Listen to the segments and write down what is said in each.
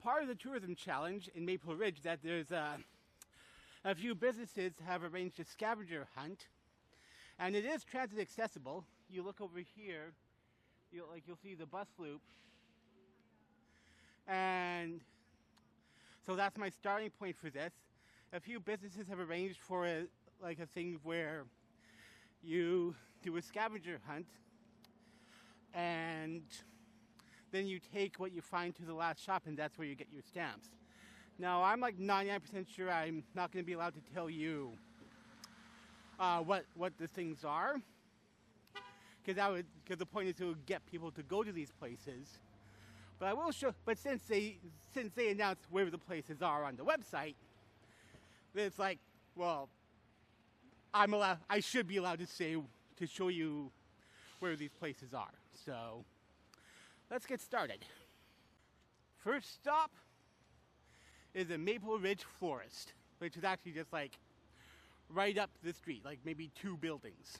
part of the tourism challenge in Maple Ridge that there's a few businesses have arranged a scavenger hunt, and it is transit accessible. You look over here, you'll see the bus loop, and so that's my starting point for this. A few businesses have arranged for a thing where you do a scavenger hunt, and then you take what you find to the last shop, and that's where you get your stamps. Now, I'm like 99% sure I'm not going to be allowed to tell you what the things are, because the point is to get people to go to these places. But I will show. But since they announced where the places are on the website, it's like, well, I should be allowed to show you where these places are. So let's get started. First stop is a Maple Ridge florist, which is actually just like right up the street, like maybe 2 buildings.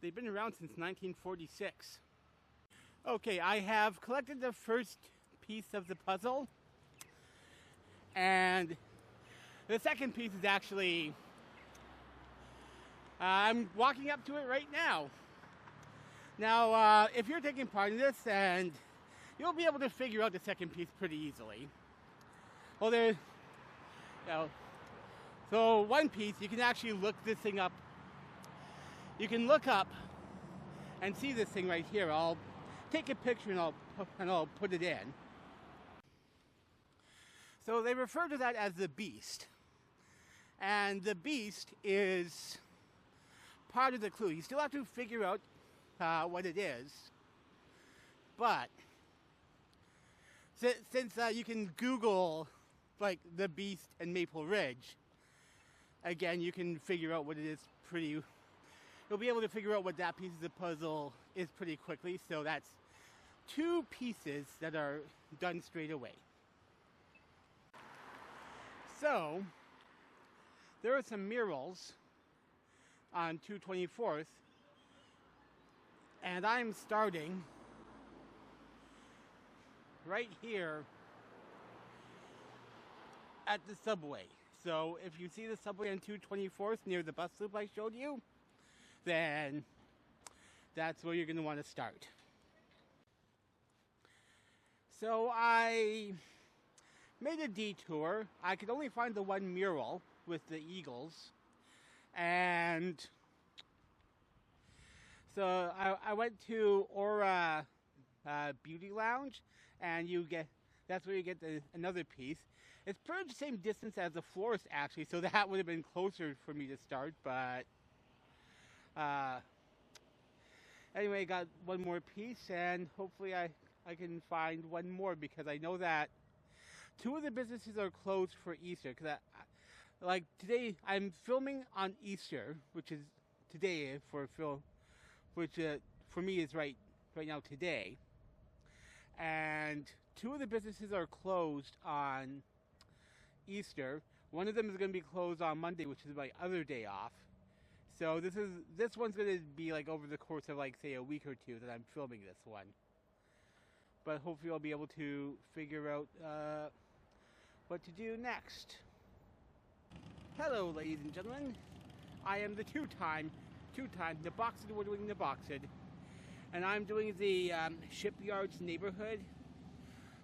They've been around since 1946. Okay, I have collected the first piece of the puzzle, and the second piece is actually, I'm walking up to it right now. Now, if you're taking part in this, and you'll be able to figure out the second piece pretty easily. Well, so one piece, you can actually look this thing up. You can look up and see this thing right here. I'll take a picture and I'll put it in. So they refer to that as the beast. And the beast is part of the clue. You still have to figure out what it is. But since you can Google like the beast and Maple Ridge, again, you can figure out what it is pretty. You'll be able to figure out what that piece of the puzzle is pretty quickly. So that's 2 pieces that are done straight away. So there are some murals on 224th, and I'm starting right here at the subway. So if you see the subway on 224th near the bus loop I showed you, then that's where you're going to want to start. So I made a detour. I could only find the one mural with the eagles, and so I went to Aura Beauty Lounge, and that's where you get another piece. It's pretty much the same distance as the florist actually, so that would have been closer for me to start, but anyway, I got one more piece, and hopefully I can find one more, because I know that 2 of the businesses are closed for Easter. Because like today, I'm filming on Easter, which is today for film, which for me is right now today. And 2 of the businesses are closed on Easter. One of them is going to be closed on Monday, which is my other day off. So this one's going to be like over the course of like say a week or 2 that I'm filming this one. But hopefully I'll be able to figure out what to do next. Hello, ladies and gentlemen. I am the two-time Naboxed award-winning Naboxed, and I'm doing the Shipyard's neighborhood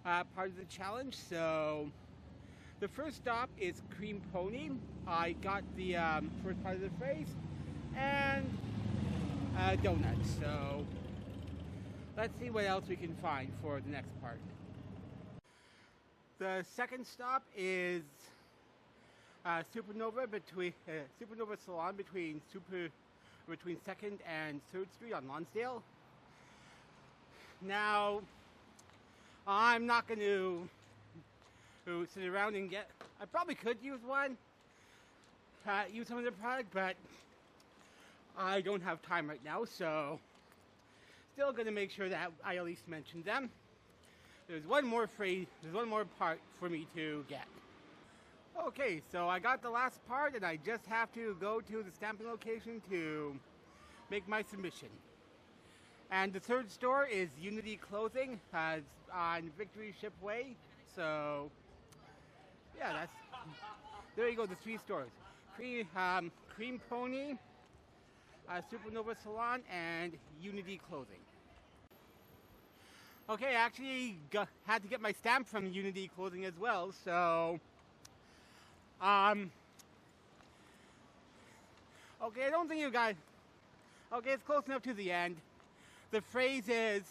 part of the challenge. So the first stop is Cream Pony. I got the first part of the phrase, and donuts. So let's see what else we can find for the next part. The second stop is Supernova Salon between 2nd and 3rd Street on Lonsdale. Now, I'm not going to sit around and get. I probably could use one, use some of the product, but I don't have time right now. So still going to make sure that I at least mention them. There's one more phrase, there's one more part for me to get. Okay, so I got the last part and I just have to go to the stamping location to make my submission. And the third store is Unity Clothing on Victory Ship Way. So, yeah, there you go, the 3 stores. Cream Pony, Supernova Salon, and Unity Clothing. Okay, I actually had to get my stamp from Unity Clothing as well, so... okay, I don't think you guys... Okay, it's close enough to the end. The phrase is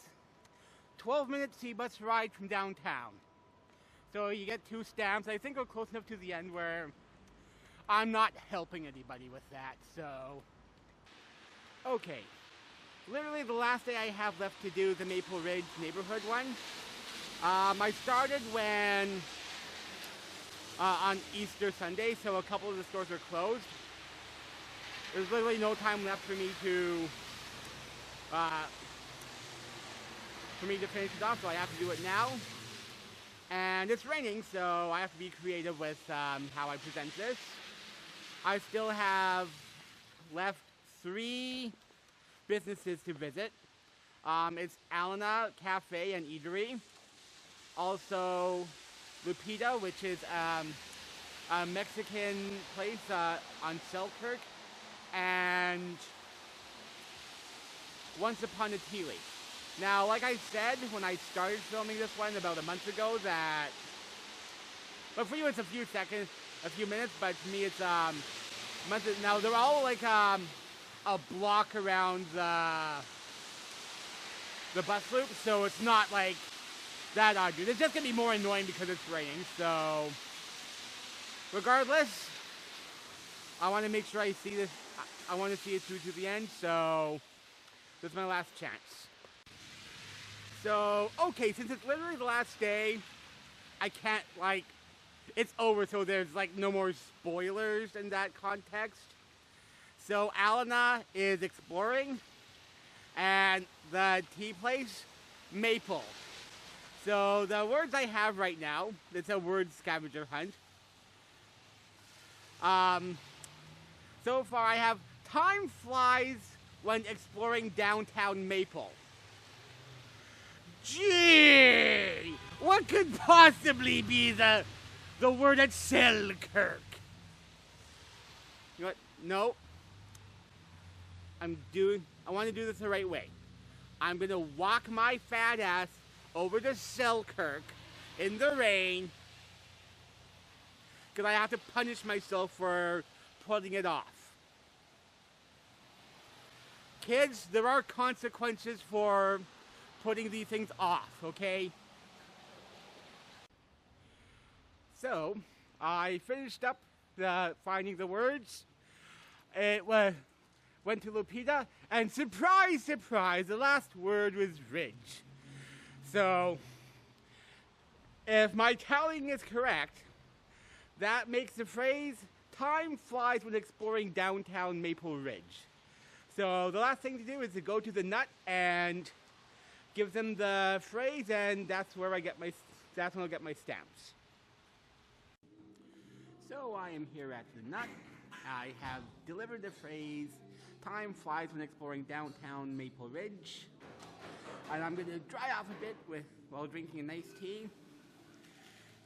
12-minute C-bus ride from downtown. So you get 2 stamps. I think we're close enough to the end where I'm not helping anybody with that, so... Okay. Literally the last day I have left to do the Maple Ridge neighborhood one. I started when... on Easter Sunday, so a couple of the stores were closed. There's literally no time left for me to finish it off, so I have to do it now. And it's raining, so I have to be creative with how I present this. I still have left 3 businesses to visit. It's Alana Cafe and Eatery. Also, Lupita, which is a Mexican place on Selkirk, and Once Upon a Tea Leaf. Now, like I said when I started filming this one about a month ago, that, but for you it's a few seconds, a few minutes, but for me it's months. Now they're all like a block around the bus loop, so it's not like that arduous. It's just gonna be more annoying because it's raining. So, regardless, I want to make sure I see this. I want to see it through to the end. So, this is my last chance. So, okay, since it's literally the last day, I can't it's over. So there's no more spoilers in that context. So Alana is exploring, and the tea place, Maple. So the words I have right now, it's a word scavenger hunt. So far I have time flies when exploring downtown Maple. Gee! What could possibly be the word at Selkirk? You know what? No. I want to do this the right way. I'm gonna walk my fat ass over to Selkirk in the rain because I have to punish myself for putting it off. Kids, there are consequences for putting these things off, okay? So, I finished up finding the words. It went to Lupita, and surprise, surprise, the last word was ridge. So, if my tallying is correct, that makes the phrase, time flies when exploring downtown Maple Ridge. So, the last thing to do is to go to the nut and give them the phrase, and that's where that's when I'll get my stamps. So I am here at the nut. I have delivered the phrase, time flies when exploring downtown Maple Ridge. And I'm going to dry off a bit while drinking a nice tea.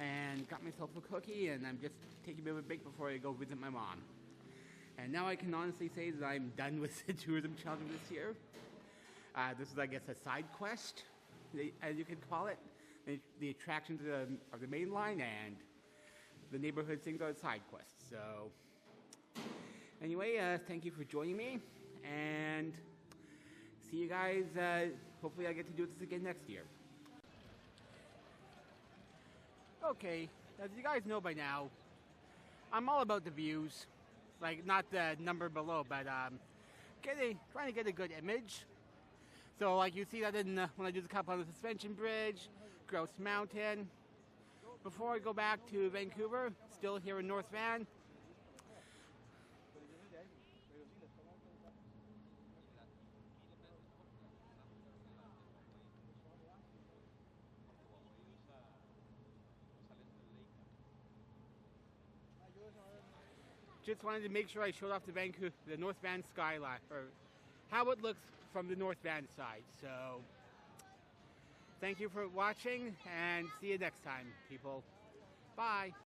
And got myself a cookie, and I'm just taking a bit of a break before I go visit my mom. And now I can honestly say that I'm done with the tourism challenge this year. This is, I guess, a side quest, as you could call it. The attractions are the main line, and the neighborhood things are the side quests. So, anyway, thank you for joining me, and see you guys. Hopefully I get to do this again next year. Okay, as you guys know by now, I'm all about the views. Not the number below, but trying to get a good image. So, you see that when I do the cup on the suspension bridge, Grouse Mountain. Before I go back to Vancouver, still here in North Van. just wanted to make sure I showed off the North Van skyline, or how it looks from the North Van side. So, thank you for watching, and see you next time, people. Bye.